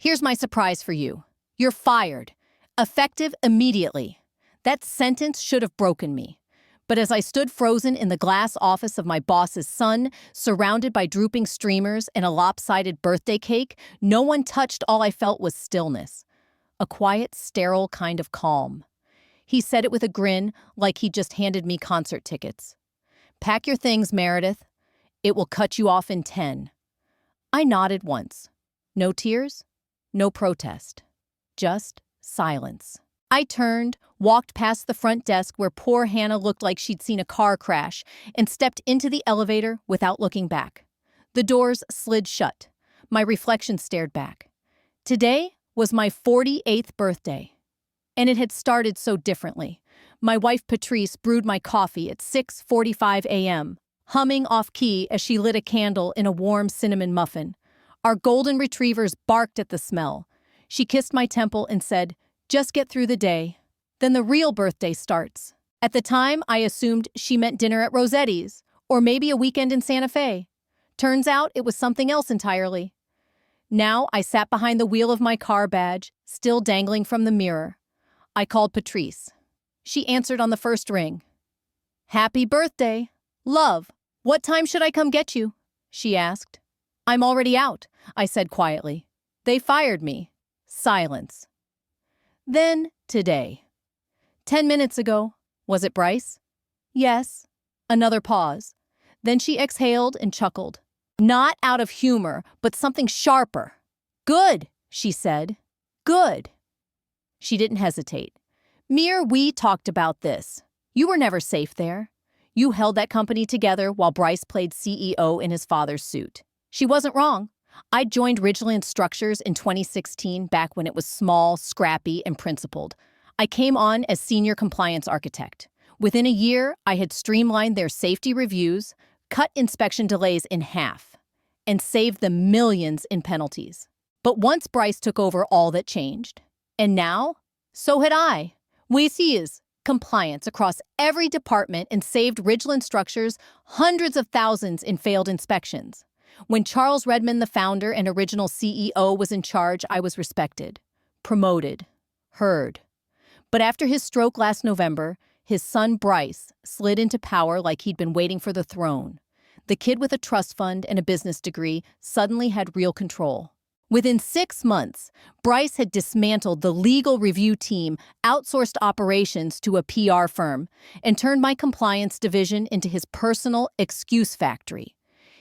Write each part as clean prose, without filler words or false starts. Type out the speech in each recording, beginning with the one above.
Here's my surprise for you. You're fired. Effective immediately. That sentence should have broken me. But as I stood frozen in the glass office of my boss's son, surrounded by drooping streamers and a lopsided birthday cake, no one touched. All I felt was stillness. A quiet, sterile kind of calm. He said it with a grin, like he'd just handed me concert tickets. "Pack your things, Meredith. It will cut you off in 10. I nodded once. No tears, no protest. Just silence. I turned, walked past the front desk where poor Hannah looked like she'd seen a car crash, and stepped into the elevator without looking back. The doors slid shut. My reflection stared back. Today was my 48th birthday. And it had started so differently. My wife Patrice brewed my coffee at 6:45 a.m., humming off-key as she lit a candle in a warm cinnamon muffin. Our golden retrievers barked at the smell. She kissed my temple and said, "Just get through the day. Then the real birthday starts." At the time, I assumed she meant dinner at Rossetti's, or maybe a weekend in Santa Fe. Turns out it was something else entirely. Now I sat behind the wheel of my car badge, still dangling from the mirror. I called Patrice. She answered on the first ring. "Happy birthday. Love, what time should I come get you?" she asked. "I'm already out," I said quietly. "They fired me." Silence. Then, today. 10 minutes ago. Was it Bryce? Yes. Another pause. Then she exhaled and chuckled. Not out of humor, but something sharper. "Good," she said. "Good." She didn't hesitate. We talked about this. You were never safe there. You held that company together while Bryce played CEO in his father's suit. She wasn't wrong. I joined Ridgeland Structures in 2016, back when it was small, scrappy, and principled. I came on as senior compliance architect. Within a year, I had streamlined their safety reviews, cut inspection delays in half, and saved them millions in penalties. But once Bryce took over, all that changed. And now, so had I. We seized compliance across every department and saved Ridgeland Structures hundreds of thousands in failed inspections. When Charles Redmond, the founder and original CEO, was in charge, I was respected, promoted, heard. But after his stroke last November, his son Bryce slid into power like he'd been waiting for the throne. The kid with a trust fund and a business degree suddenly had real control. Within 6 months, Bryce had dismantled the legal review team, outsourced operations to a PR firm, and turned my compliance division into his personal excuse factory.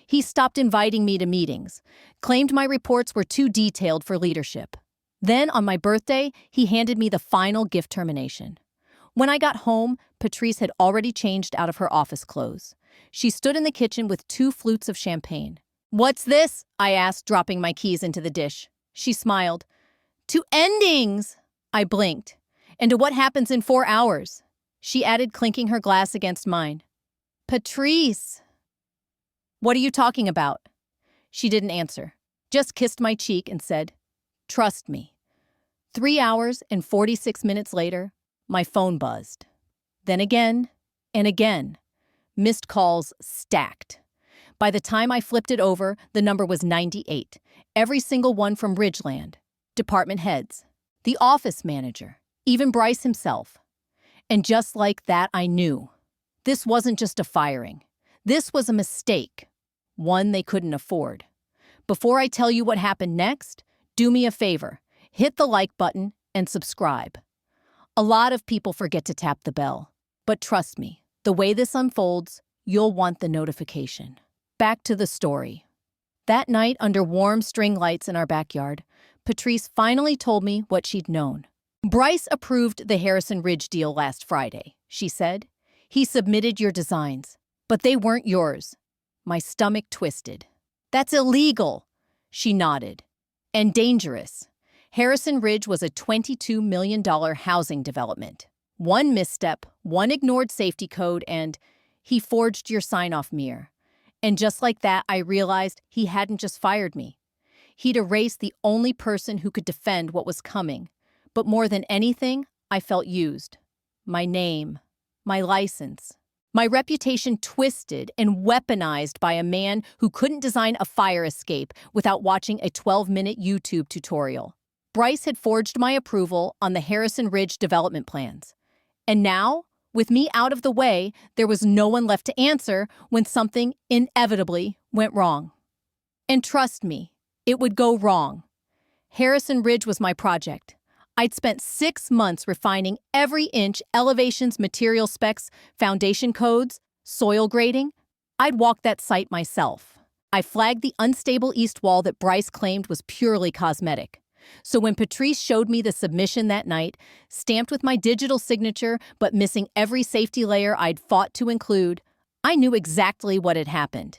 He stopped inviting me to meetings, claimed my reports were too detailed for leadership. Then, on my birthday, he handed me the final gift termination. When I got home, Patrice had already changed out of her office clothes. She stood in the kitchen with 2 flutes of champagne. "What's this?" I asked, dropping my keys into the dish. She smiled. "To endings!" I blinked. "And to what happens in 4 hours?" She added, clinking her glass against mine. "Patrice!" "What are you talking about?" She didn't answer, just kissed my cheek and said, "Trust me." 3 hours and 46 minutes later, my phone buzzed. Then again and again. Missed calls stacked. By the time I flipped it over, the number was 98. Every single one from Ridgeland, department heads, the office manager, even Bryce himself. And just like that, I knew. This wasn't just a firing. This was a mistake, one they couldn't afford. Before I tell you what happened next, do me a favor. Hit the like button and subscribe. A lot of people forget to tap the bell. But trust me, the way this unfolds, you'll want the notification. Back to the story. That night, under warm string lights in our backyard, Patrice finally told me what she'd known. "Bryce approved the Harrison Ridge deal last Friday," she said. "He submitted your designs, but they weren't yours." My stomach twisted. "That's illegal," she nodded. "And dangerous." Harrison Ridge was a $22 million housing development. One misstep, one ignored safety code, and he forged your sign-off mirror. And just like that, I realized he hadn't just fired me. He'd erased the only person who could defend what was coming. But more than anything, I felt used. My name, my license, My reputation twisted and weaponized by a man who couldn't design a fire escape without watching a 12-minute YouTube tutorial. Bryce had forged my approval on the Harrison Ridge development plans. And now, with me out of the way, there was no one left to answer when something inevitably went wrong. And trust me, it would go wrong. Harrison Ridge was my project. I'd spent 6 months refining every inch, elevations, material specs, foundation codes, soil grading. I'd walked that site myself. I flagged the unstable east wall that Bryce claimed was purely cosmetic. So when Patrice showed me the submission that night, stamped with my digital signature but missing every safety layer I'd fought to include, I knew exactly what had happened.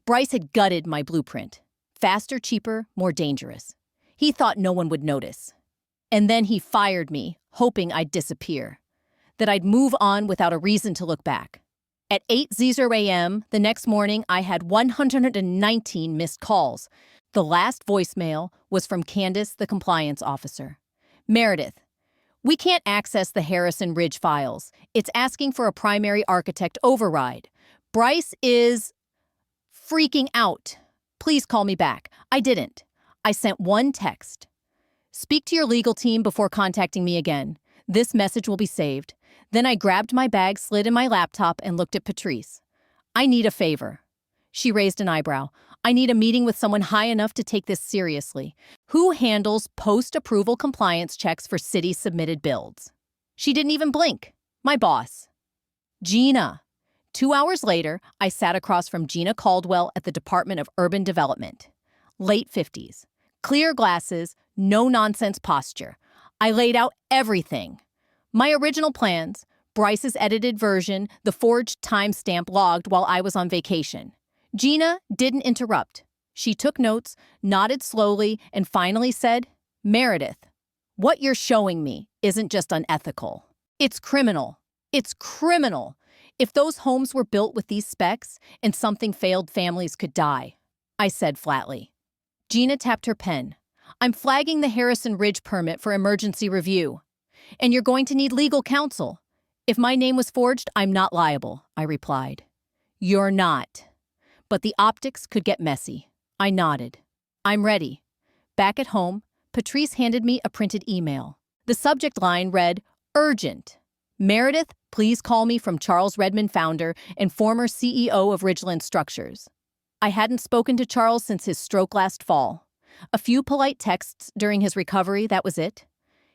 Bryce had gutted my blueprint. Faster, cheaper, more dangerous. He thought no one would notice. And then he fired me, hoping I'd disappear, that I'd move on without a reason to look back. At 8:00 a.m. the next morning, I had 119 missed calls. The last voicemail was from Candace, the compliance officer. Meredith, we can't access the Harrison Ridge files. It's asking for a primary architect override. Bryce is freaking out. Please call me back. I didn't. I sent one text. Speak to your legal team before contacting me again. This message will be saved. Then I grabbed my bag, slid in my laptop, and looked at Patrice. I need a favor. She raised an eyebrow. I need a meeting with someone high enough to take this seriously. Who handles post-approval compliance checks for city-submitted builds? She didn't even blink. My boss. Gina. 2 hours later, I sat across from Gina Caldwell at the Department of Urban Development. Late 50s. Clear glasses, no-nonsense posture. I laid out everything. My original plans, Bryce's edited version, the forged timestamp logged while I was on vacation. Gina didn't interrupt. She took notes, nodded slowly, and finally said, Meredith, what you're showing me isn't just unethical. It's criminal. It's criminal. If those homes were built with these specs and something failed, families could die, I said flatly. Gina tapped her pen. I'm flagging the Harrison Ridge permit for emergency review. And you're going to need legal counsel. If my name was forged, I'm not liable, I replied. You're not. But the optics could get messy. I nodded. I'm ready. Back at home, Patrice handed me a printed email. The subject line read, Urgent. Meredith, please call me from Charles Redmond, founder and former CEO of Ridgeland Structures. I hadn't spoken to Charles since his stroke last fall. A few polite texts during his recovery, that was it.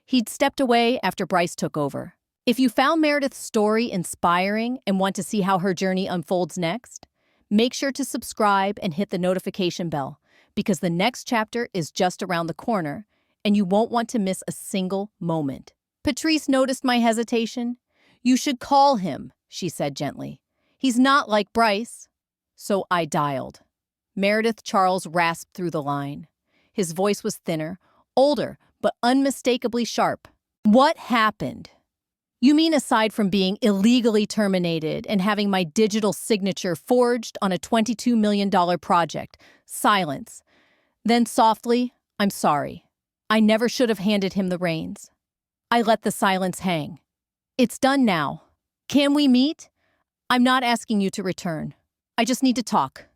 He'd stepped away after Bryce took over. If you found Meredith's story inspiring and want to see how her journey unfolds next, make sure to subscribe and hit the notification bell, because the next chapter is just around the corner, and you won't want to miss a single moment. Patrice noticed my hesitation. You should call him, she said gently. He's not like Bryce. So I dialed. Meredith Charles rasped through the line. His voice was thinner, older, but unmistakably sharp. What happened? You mean aside from being illegally terminated and having my digital signature forged on a $22 million project? Silence. Then softly, I'm sorry. I never should have handed him the reins. I let the silence hang. It's done now. Can we meet? I'm not asking you to return. I just need to talk.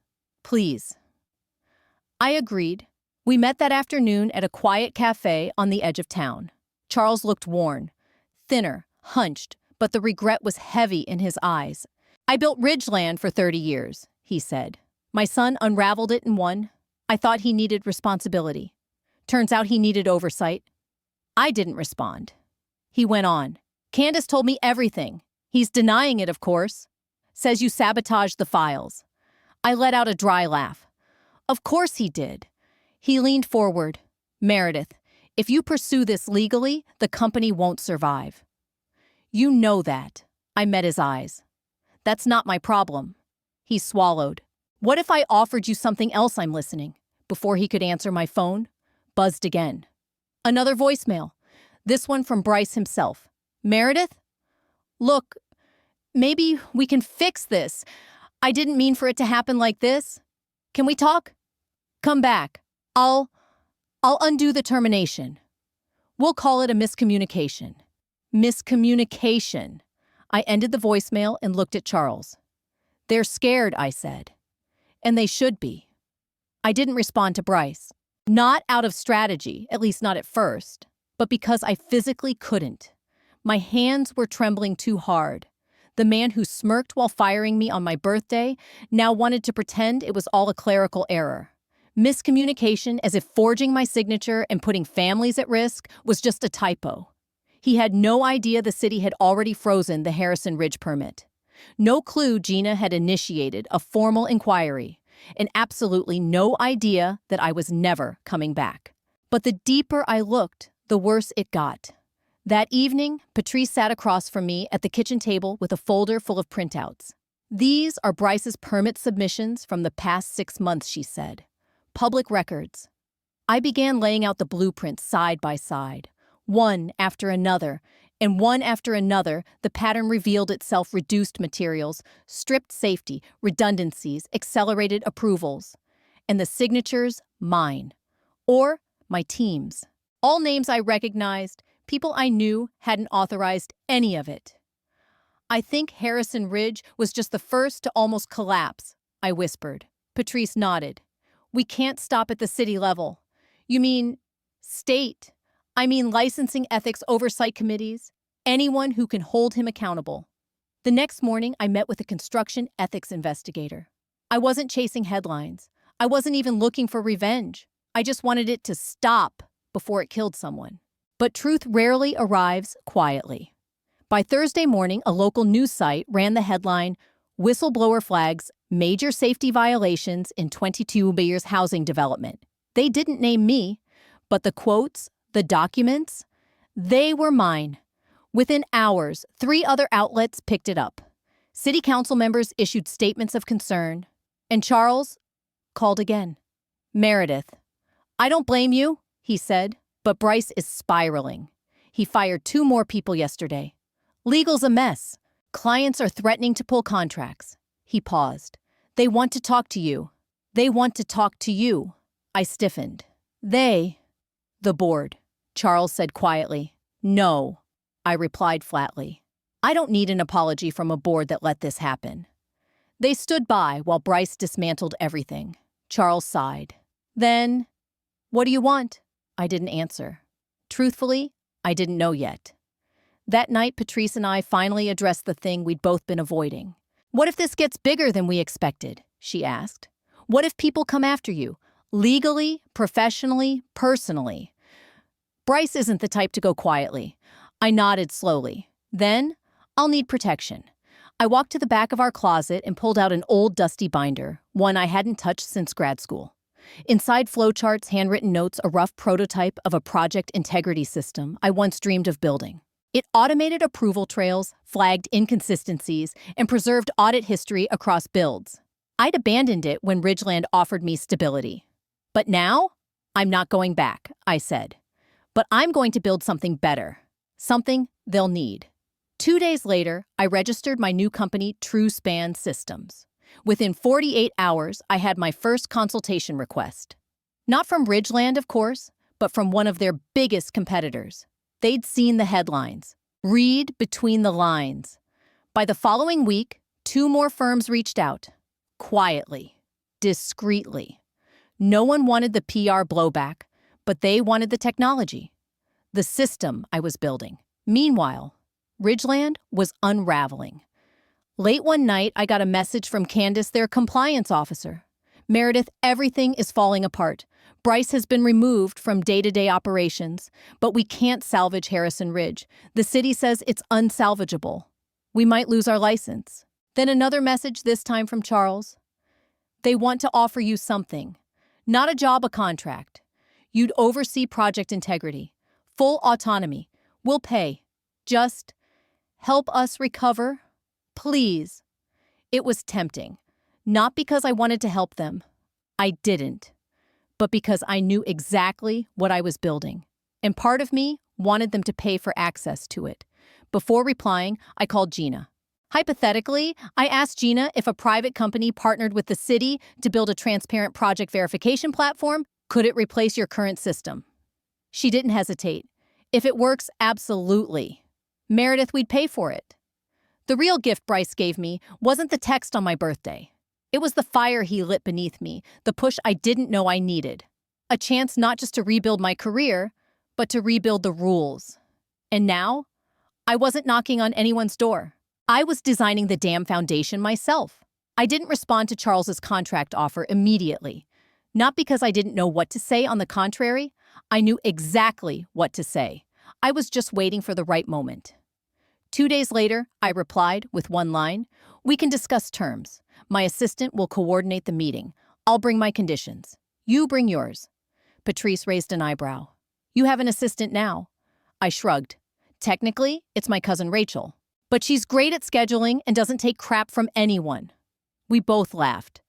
Please. I agreed. We met that afternoon at a quiet cafe on the edge of town. Charles looked worn, thinner, hunched, but the regret was heavy in his eyes. I built Ridgeland for 30 years, he said. My son unraveled it in one. I thought he needed responsibility. Turns out he needed oversight. I didn't respond. He went on. Candace told me everything. He's denying it, of course. Says you sabotaged the files. I let out a dry laugh. Of course he did. He leaned forward. Meredith, if you pursue this legally, the company won't survive. You know that. I met his eyes. That's not my problem. He swallowed. What if I offered you something else? I'm listening. Before he could answer, my phone buzzed again. Another voicemail. This one from Bryce himself. Meredith? Look, maybe we can fix this. I didn't mean for it to happen like this. Can we talk? Come back. I'll undo the termination. We'll call it a miscommunication. Miscommunication. I ended the voicemail and looked at Charles. "They're scared," I said. "And they should be." I didn't respond to Bryce. Not out of strategy, at least not at first, but because I physically couldn't. My hands were trembling too hard. The man who smirked while firing me on my birthday now wanted to pretend it was all a clerical error. Miscommunication, as if forging my signature and putting families at risk was just a typo. He had no idea the city had already frozen the Harrison Ridge permit. No clue Gina had initiated a formal inquiry, and absolutely no idea that I was never coming back. But the deeper I looked, the worse it got. That evening, Patrice sat across from me at the kitchen table with a folder full of printouts. "These are Bryce's permit submissions from the past 6 months," she said. "Public records." I began laying out the blueprints side by side. One after another, and one after another, the pattern revealed itself: reduced materials, stripped safety, redundancies, accelerated approvals. And the signatures, mine. Or my team's. All names I recognized, people I knew hadn't authorized any of it. "I think Harrison Ridge was just the first to almost collapse," I whispered. Patrice nodded. "We can't stop at the city level." "You mean state?" "I mean licensing ethics oversight committees. Anyone who can hold him accountable." The next morning, I met with a construction ethics investigator. I wasn't chasing headlines. I wasn't even looking for revenge. I just wanted it to stop before it killed someone. But truth rarely arrives quietly. By Thursday morning, a local news site ran the headline, "Whistleblower Flags Major Safety Violations in 22 Beers Housing Development." They didn't name me, but the quotes, the documents, they were mine. Within hours, 3 other outlets picked it up. City council members issued statements of concern, and Charles called again. "Meredith, I don't blame you," he said, "but Bryce is spiraling. He fired 2 more people yesterday. Legal's a mess. Clients are threatening to pull contracts." He paused. "They want to talk to you. They want to talk to you." I stiffened. "They?" "The board," Charles said quietly. "No," I replied flatly. "I don't need an apology from a board that let this happen." They stood by while Bryce dismantled everything. Charles sighed. "Then, what do you want?" I didn't answer. Truthfully, I didn't know yet. That night, Patrice and I finally addressed the thing we'd both been avoiding. "What if this gets bigger than we expected?" she asked. "What if people come after you? Legally, professionally, personally?" Bryce isn't the type to go quietly. I nodded slowly. "Then, I'll need protection." I walked to the back of our closet and pulled out an old dusty binder, one I hadn't touched since grad school. Inside flowcharts, handwritten notes, a rough prototype of a project integrity system I once dreamed of building. It automated approval trails, flagged inconsistencies, and preserved audit history across builds. I'd abandoned it when Ridgeland offered me stability. But now, I'm not going back, I said. But I'm going to build something better. Something they'll need. 2 days later, I registered my new company, TrueSpan Systems. Within 48 hours, I had my first consultation request. Not from Ridgeland, of course, but from one of their biggest competitors. They'd seen the headlines. Read between the lines. By the following week, 2 more firms reached out. Quietly. Discreetly. No one wanted the PR blowback, but they wanted the technology. The system I was building. Meanwhile, Ridgeland was unraveling. Late one night, I got a message from Candace, their compliance officer. "Meredith, everything is falling apart. Bryce has been removed from day-to-day operations, but we can't salvage Harrison Ridge. The city says it's unsalvageable. We might lose our license." Then another message, this time from Charles. "They want to offer you something. Not a job, a contract. You'd oversee project integrity. Full autonomy. We'll pay. Just help us recover. Please." It was tempting. Not because I wanted to help them. I didn't. But because I knew exactly what I was building. And part of me wanted them to pay for access to it. Before replying, I called Gina. Hypothetically, I asked Gina if a private company partnered with the city to build a transparent project verification platform, could it replace your current system? She didn't hesitate. "If it works, absolutely. Meredith, we'd pay for it." The real gift Bryce gave me wasn't the text on my birthday. It was the fire he lit beneath me, the push I didn't know I needed. A chance not just to rebuild my career, but to rebuild the rules. And now, I wasn't knocking on anyone's door. I was designing the damn foundation myself. I didn't respond to Charles's contract offer immediately. Not because I didn't know what to say, on the contrary, I knew exactly what to say. I was just waiting for the right moment. 2 days later, I replied with one line, "We can discuss terms. My assistant will coordinate the meeting. I'll bring my conditions. You bring yours." Patrice raised an eyebrow. "You have an assistant now." I shrugged. "Technically, it's my cousin Rachel. But she's great at scheduling and doesn't take crap from anyone." We both laughed.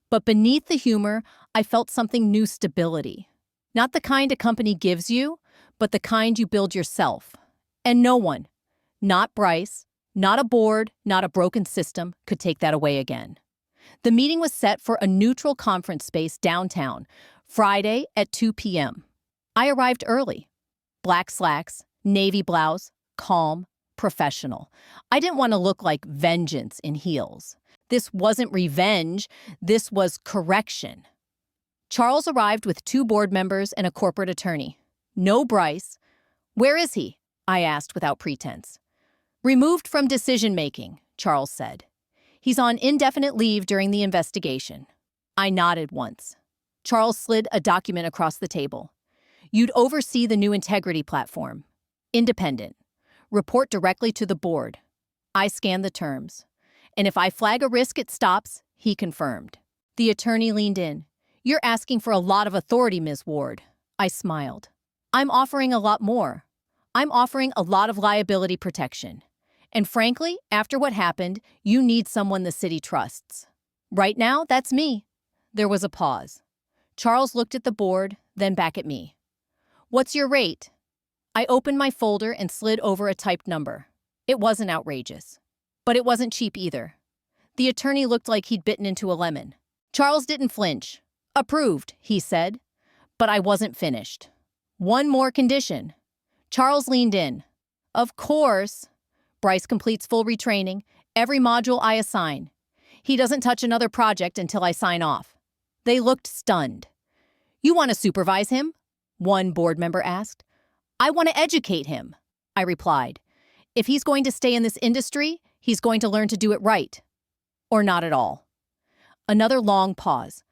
But beneath the humor, I felt something new: stability. Not the kind a company gives you, but the kind you build yourself. And no one, not Bryce, not a board, not a broken system, could take that away again. The meeting was set for a neutral conference space downtown, Friday at 2 p.m. I arrived early. Black slacks, navy blouse, calm, professional. I didn't want to look like vengeance in heels. This wasn't revenge, this was correction. Charles arrived with 2 board members and a corporate attorney. No Bryce. "Where is he?" I asked without pretense. "Removed from decision-making," Charles said. "He's on indefinite leave during the investigation." I nodded once. Charles slid a document across the table. "You'd oversee the new integrity platform. Independent. Report directly to the board." I scanned the terms. "And if I flag a risk, it stops," he confirmed. The attorney leaned in. "You're asking for a lot of authority, Ms. Ward." I smiled. "I'm offering a lot more. I'm offering a lot of liability protection. And frankly, after what happened, you need someone the city trusts. Right now, that's me." There was a pause. Charles looked at the board, then back at me. "What's your rate?" I opened my folder and slid over a typed number. It wasn't outrageous. But it wasn't cheap either. The attorney looked like he'd bitten into a lemon. Charles didn't flinch. "Approved," he said. But I wasn't finished. "One more condition." Charles leaned in. "Of course. Bryce completes full retraining, every module I assign. He doesn't touch another project until I sign off." They looked stunned. "You want to supervise him?" one board member asked. "I want to educate him," I replied. "If he's going to stay in this industry, he's going to learn to do it right. Or not at all." Another long pause.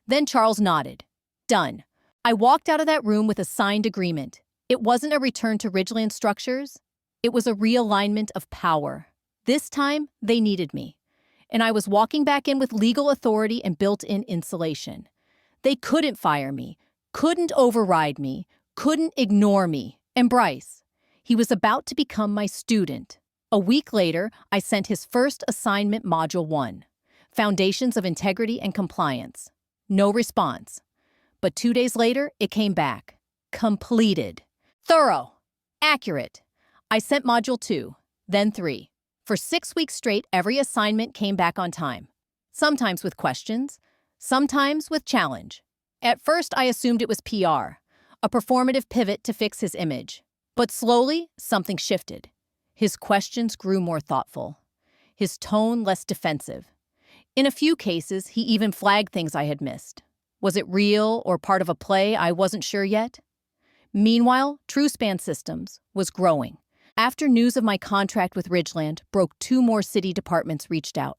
Then Charles nodded. "Done." I walked out of that room with a signed agreement. It wasn't a return to Ridgeland structures. It was a realignment of power. This time, they needed me. And I was walking back in with legal authority and built-in insulation. They couldn't fire me, couldn't override me, couldn't ignore me. And Bryce, he was about to become my student. A week later, I sent his first assignment, Module 1, Foundations of Integrity and Compliance. No response. But 2 days later, it came back. Completed. Thorough. Accurate. I sent Module 2, then 3. For 6 weeks straight, every assignment came back on time. Sometimes with questions, sometimes with challenge. At first, I assumed it was PR, a performative pivot to fix his image. But slowly, something shifted. His questions grew more thoughtful. His tone less defensive. In a few cases, he even flagged things I had missed. Was it real or part of a play? I wasn't sure yet. Meanwhile, TrueSpan Systems was growing. After news of my contract with Ridgeland broke, 2 more city departments reached out.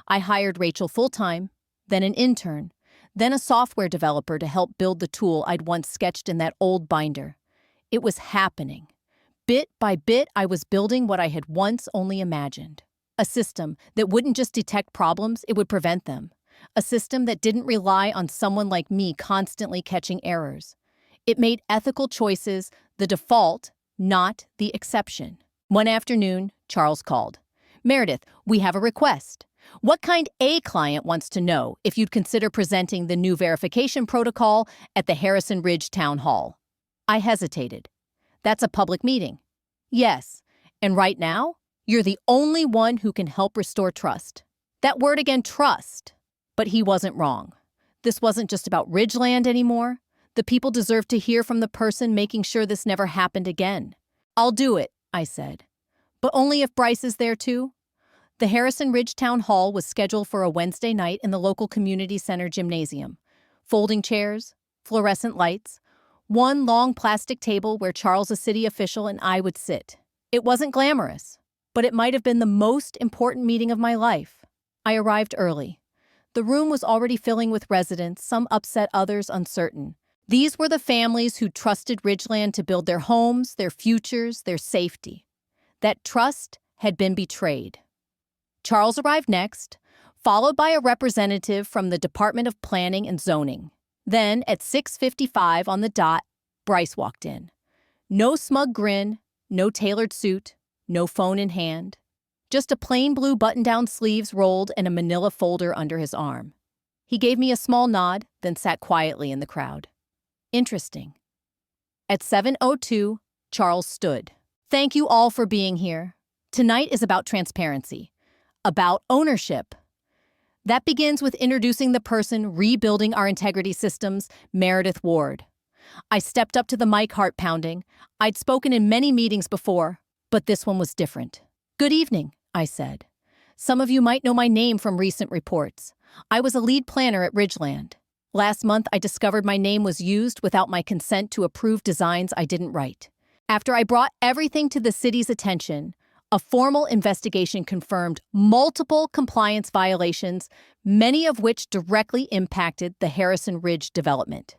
I hired Rachel full-time, then an intern, then a software developer to help build the tool I'd once sketched in that old binder. It was happening. Bit by bit, I was building what I had once only imagined. A system that wouldn't just detect problems, it would prevent them. A system that didn't rely on someone like me constantly catching errors. It made ethical choices the default, not the exception. One afternoon, Charles called. "Meredith, we have a request. What kind A client wants to know if you'd consider presenting the new verification protocol at the Harrison Ridge Town Hall?" I hesitated. "That's a public meeting." "Yes, and right now, you're the only one who can help restore trust." That word again, trust. But he wasn't wrong. This wasn't just about Ridgeland anymore. The people deserved to hear from the person making sure this never happened again. "I'll do it," I said. "But only if Bryce is there too?" The Harrison Ridge Town Hall was scheduled for a Wednesday night in the local community center gymnasium. Folding chairs, fluorescent lights, one long plastic table where Charles, a city official, and I would sit. It wasn't glamorous, but it might have been the most important meeting of my life. I arrived early. The room was already filling with residents, some upset, others uncertain. These were the families who trusted Ridgeland to build their homes, their futures, their safety. That trust had been betrayed. Charles arrived next, followed by a representative from the Department of Planning and Zoning. Then, at 6:55 on the dot, Bryce walked in. No smug grin, no tailored suit, no phone in hand. Just a plain blue button-down sleeves rolled and a manila folder under his arm. He gave me a small nod, then sat quietly in the crowd. Interesting. At 7:02, Charles stood. Thank you all for being here. Tonight is about transparency, about ownership. That begins with introducing the person rebuilding our integrity systems, Meredith Ward. I stepped up to the mic, heart pounding. I'd spoken in many meetings before, but this one was different. Good evening, I said. Some of you might know my name from recent reports. I was a lead planner at Ridgeland. Last month, I discovered my name was used without my consent to approve designs I didn't write. After I brought everything to the city's attention, a formal investigation confirmed multiple compliance violations, many of which directly impacted the Harrison Ridge development.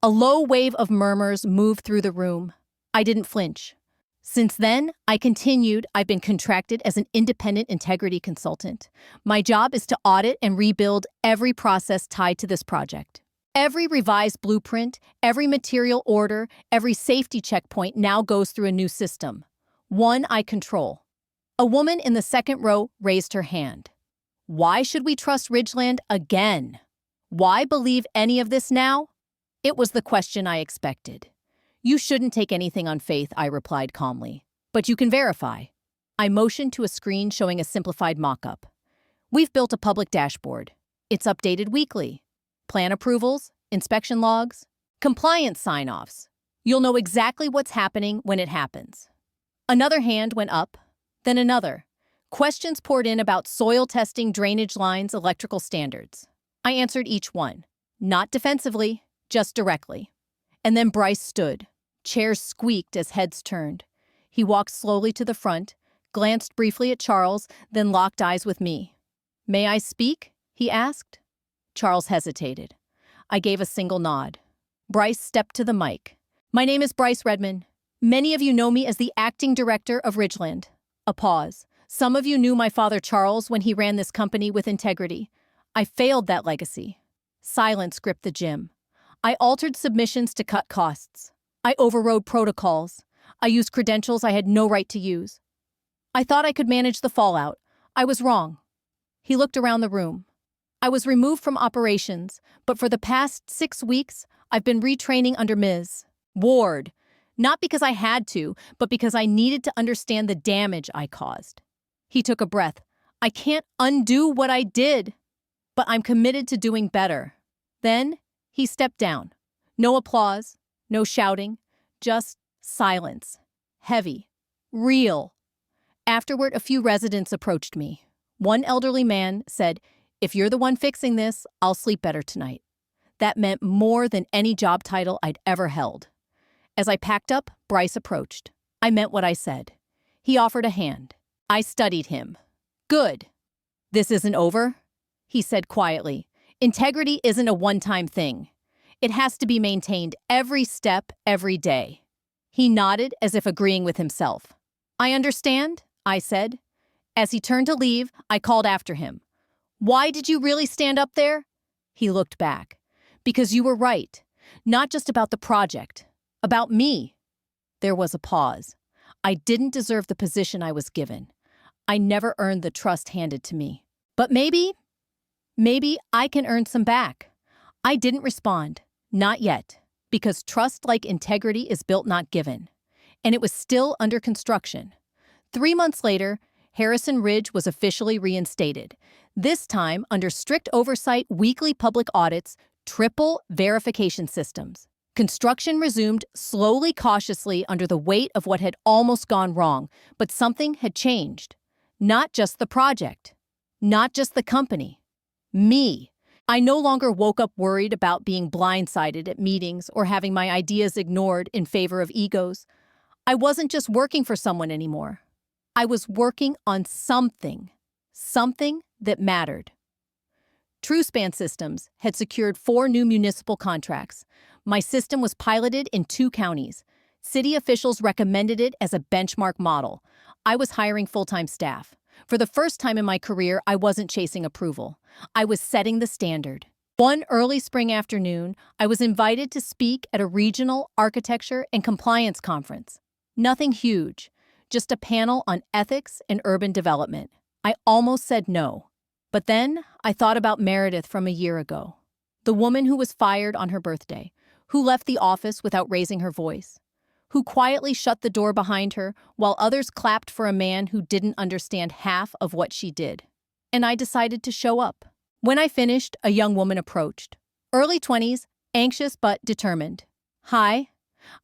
A low wave of murmurs moved through the room. I didn't flinch. Since then, I continued. I've been contracted as an independent integrity consultant. My job is to audit and rebuild every process tied to this project. Every revised blueprint, every material order, every safety checkpoint now goes through a new system. One I control. A woman in the second row raised her hand. Why should we trust Ridgeland again? Why believe any of this now? It was the question I expected. You shouldn't take anything on faith, I replied calmly. But you can verify. I motioned to a screen showing a simplified mock-up. We've built a public dashboard. It's updated weekly. Plan approvals, inspection logs, compliance sign-offs. You'll know exactly what's happening when it happens. Another hand went up, then another. Questions poured in about soil testing, drainage lines, electrical standards. I answered each one, not defensively, just directly. And then Bryce stood. Chairs squeaked as heads turned. He walked slowly to the front, glanced briefly at Charles, then locked eyes with me. May I speak? He asked. Charles hesitated. I gave a single nod. Bryce stepped to the mic. My name is Bryce Redman. Many of you know me as the acting director of Ridgeland. A pause. Some of you knew my father Charles when he ran this company with integrity. I failed that legacy. Silence gripped the gym. I altered submissions to cut costs. I overrode protocols. I used credentials I had no right to use. I thought I could manage the fallout. I was wrong. He looked around the room. I was removed from operations, but for the past 6 weeks, I've been retraining under Ms. Ward. Not because I had to, but because I needed to understand the damage I caused. He took a breath. I can't undo what I did, but I'm committed to doing better. Then he stepped down. No applause, no shouting, just silence. Heavy. Real. Afterward, a few residents approached me. One elderly man said, "If you're the one fixing this, I'll sleep better tonight." That meant more than any job title I'd ever held. As I packed up, Bryce approached. I meant what I said. He offered a hand. I studied him. Good. This isn't over, he said quietly. Integrity isn't a one-time thing. It has to be maintained every step, every day. He nodded as if agreeing with himself. I understand, I said. As he turned to leave, I called after him. Why did you really stand up there? He looked back. Because you were right. Not just about the project. About me. There was a pause. I didn't deserve the position I was given. I never earned the trust handed to me. But maybe I can earn some back. I didn't respond. Not yet. Because trust, like integrity, is built, not given. And it was still under construction. 3 months later, Harrison Ridge was officially reinstated. This time, under strict oversight, weekly public audits, triple verification systems. Construction resumed slowly, cautiously, under the weight of what had almost gone wrong, but something had changed. Not just the project. Not just the company. Me. I no longer woke up worried about being blindsided at meetings or having my ideas ignored in favor of egos. I wasn't just working for someone anymore. I was working on something that mattered. TrueSpan Systems had secured 4 new municipal contracts. My system was piloted in 2 counties. City officials recommended it as a benchmark model. I was hiring full-time staff. For the first time in my career, I wasn't chasing approval. I was setting the standard. One early spring afternoon, I was invited to speak at a regional architecture and compliance conference. Nothing huge, just a panel on ethics and urban development. I almost said no. But then I thought about Meredith from a year ago. The woman who was fired on her birthday, who left the office without raising her voice, who quietly shut the door behind her while others clapped for a man who didn't understand half of what she did. And I decided to show up. When I finished, a young woman approached. Early 20s, anxious but determined. "Hi,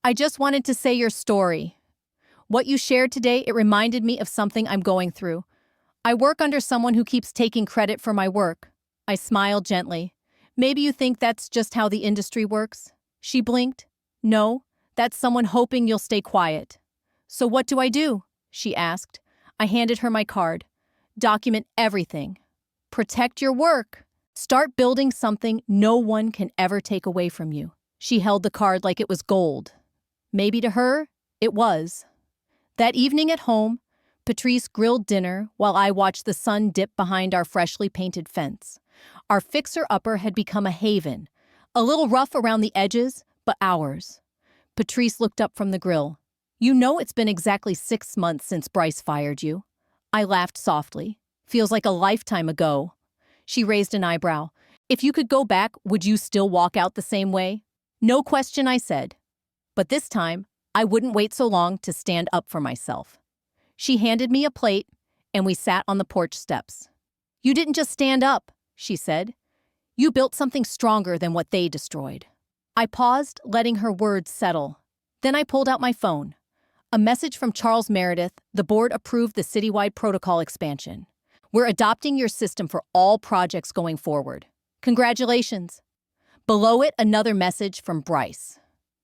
I just wanted to say your story. What you shared today, it reminded me of something I'm going through. I work under someone who keeps taking credit for my work." I smiled gently. "Maybe you think that's just how the industry works?" She blinked. "No, that's someone hoping you'll stay quiet." "So what do I do?" she asked. I handed her my card. "Document everything. Protect your work. Start building something no one can ever take away from you." She held the card like it was gold. Maybe to her, it was. That evening at home, Patrice grilled dinner while I watched the sun dip behind our freshly painted fence. Our fixer-upper had become a haven, a little rough around the edges, but ours. Patrice looked up from the grill. "You know it's been exactly 6 months since Bryce fired you." I laughed softly. "Feels like a lifetime ago." She raised an eyebrow. "If you could go back, would you still walk out the same way?" "No question," I said. But this time, I wouldn't wait so long to stand up for myself. She handed me a plate, and we sat on the porch steps. "You didn't just stand up," she said. "You built something stronger than what they destroyed." I paused, letting her words settle. Then I pulled out my phone. A message from Charles Meredith. "The board approved the citywide protocol expansion. We're adopting your system for all projects going forward. Congratulations." Below it, another message from Bryce.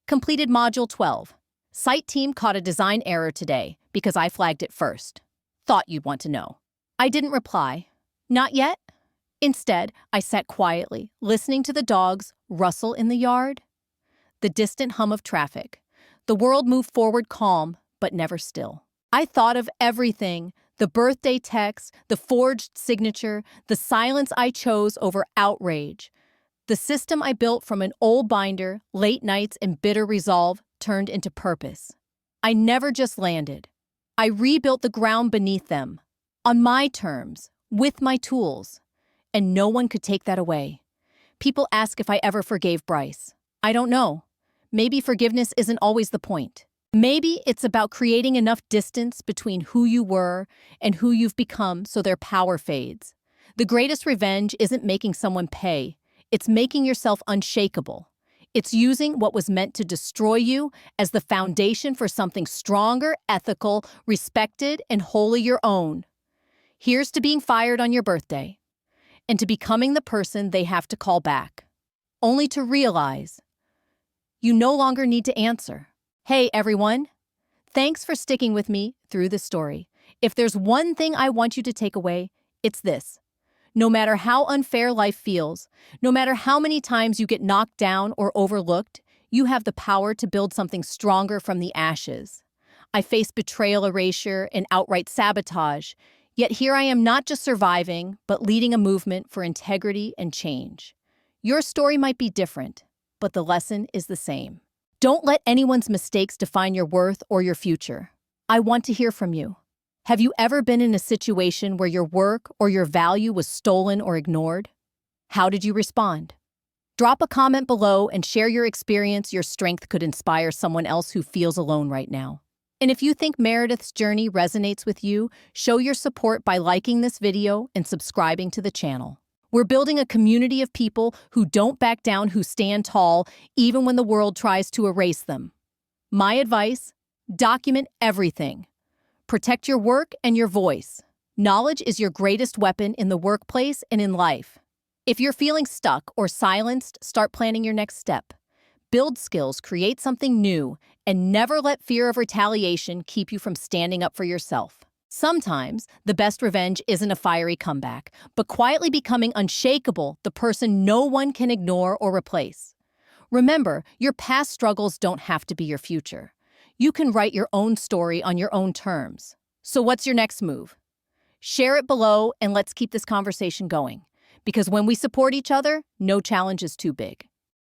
"Completed Module 12. Site team caught a design error today because I flagged it first. Thought you'd want to know." I didn't reply. Not yet. Instead, I sat quietly, listening to the dogs rustle in the yard. The distant hum of traffic. The world moved forward calm, but never still. I thought of everything. The birthday text, the forged signature, the silence I chose over outrage. The system I built from an old binder, late nights, and bitter resolve turned into purpose. I never just landed. I rebuilt the ground beneath them. On my terms, with my tools. And no one could take that away. People ask if I ever forgave Bryce. I don't know. Maybe forgiveness isn't always the point. Maybe it's about creating enough distance between who you were and who you've become so their power fades. The greatest revenge isn't making someone pay. It's making yourself unshakable. It's using what was meant to destroy you as the foundation for something stronger, ethical, respected, and wholly your own. Here's to being fired on your birthday, and to becoming the person they have to call back, only to realize you no longer need to answer. Hey, everyone. Thanks for sticking with me through this story. If there's one thing I want you to take away, it's this. No matter how unfair life feels, no matter how many times you get knocked down or overlooked, you have the power to build something stronger from the ashes. I faced betrayal, erasure, and outright sabotage, yet here I am not just surviving, but leading a movement for integrity and change. Your story might be different, but the lesson is the same. Don't let anyone's mistakes define your worth or your future. I want to hear from you. Have you ever been in a situation where your work or your value was stolen or ignored? How did you respond? Drop a comment below and share your experience. Your strength could inspire someone else who feels alone right now. And if you think Meredith's journey resonates with you, show your support by liking this video and subscribing to the channel. We're building a community of people who don't back down, who stand tall, even when the world tries to erase them. My advice: document everything. Protect your work and your voice. Knowledge is your greatest weapon in the workplace and in life. If you're feeling stuck or silenced, start planning your next step. Build skills, create something new, and never let fear of retaliation keep you from standing up for yourself. Sometimes, the best revenge isn't a fiery comeback, but quietly becoming unshakable, the person no one can ignore or replace. Remember, your past struggles don't have to be your future. You can write your own story on your own terms. So what's your next move? Share it below and let's keep this conversation going. Because when we support each other, no challenge is too big.